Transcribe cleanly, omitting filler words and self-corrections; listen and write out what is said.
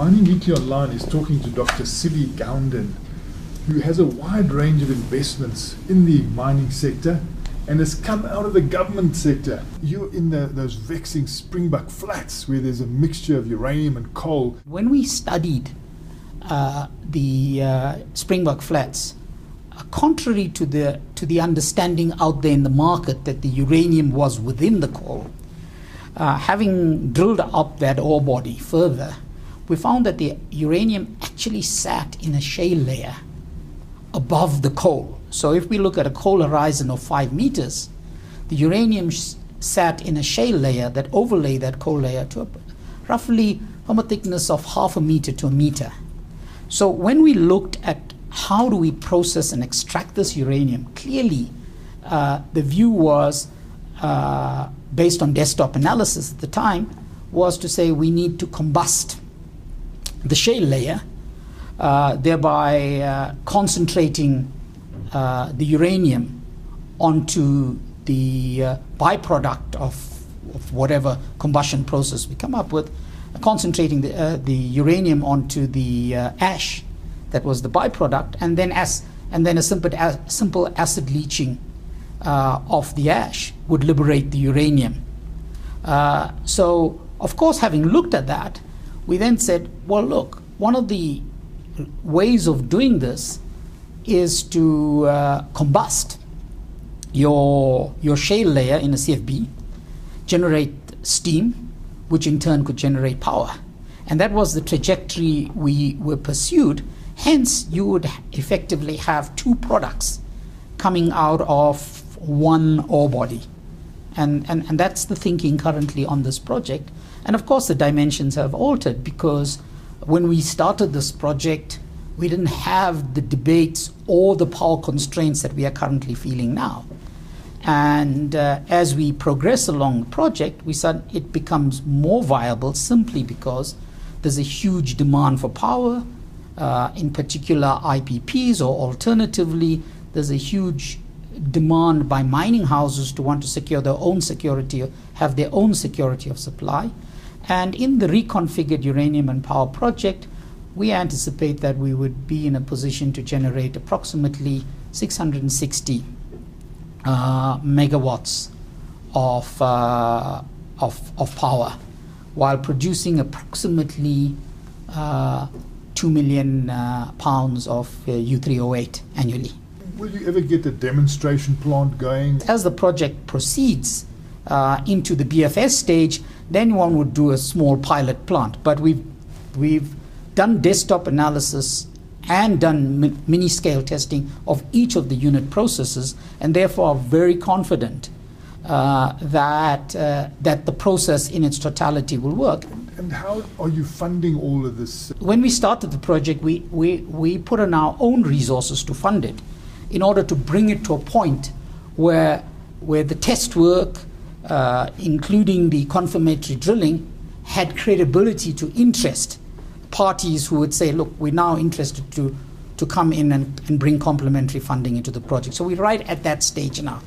Mining Weekly Online is talking to Dr. Sivi Gounden, who has a wide range of investments in the mining sector and has come out of the government sector. You're in those vexing Springbok Flats where there's a mixture of uranium and coal. When we studied the Springbok Flats, contrary to the understanding out there in the market that the uranium was within the coal, having drilled up that ore body further, we found that the uranium actually sat in a shale layer above the coal. So if we look at a coal horizon of 5 meters, the uranium sat in a shale layer that overlay that coal layer to roughly from a thickness of 0.5 meter to 1 meter. So when we looked at how do we process and extract this uranium, clearly the view was, based on desktop analysis at the time, was to say we need to combust the shale layer, thereby concentrating the uranium onto the byproduct of whatever combustion process we come up with, concentrating the uranium onto the ash that was the byproduct, and then a simple acid leaching of the ash would liberate the uranium. So of course, having looked at that, we then said, well, look, one of the ways of doing this is to combust your shale layer in a CFB, generate steam, which in turn could generate power. And that was the trajectory we were pursued. Hence, you would effectively have two products coming out of one ore body. And that's the thinking currently on this project. And of course, the dimensions have altered, because when we started this project, we didn't have the debates or the power constraints that we are currently feeling now. And as we progress along the project, we said it becomes more viable simply because there's a huge demand for power, in particular IPPs, or alternatively, there's a huge demand by mining houses to want to secure their own security, have their own security of supply. And in the reconfigured uranium and power project, we anticipate that we would be in a position to generate approximately 660 megawatts of power, while producing approximately 2 million pounds of U3O8 annually. Will you ever get a demonstration plant going? As the project proceeds into the BFS stage, then one would do a small pilot plant. But we've done desktop analysis and done mini-scale testing of each of the unit processes, and therefore are very confident that the process in its totality will work. And how are you funding all of this? When we started the project, we put in our own resources to fund it, in order to bring it to a point where the test work, including the confirmatory drilling, had credibility to interest parties who would say, look, we're now interested to come in and bring complementary funding into the project. So we're right at that stage now.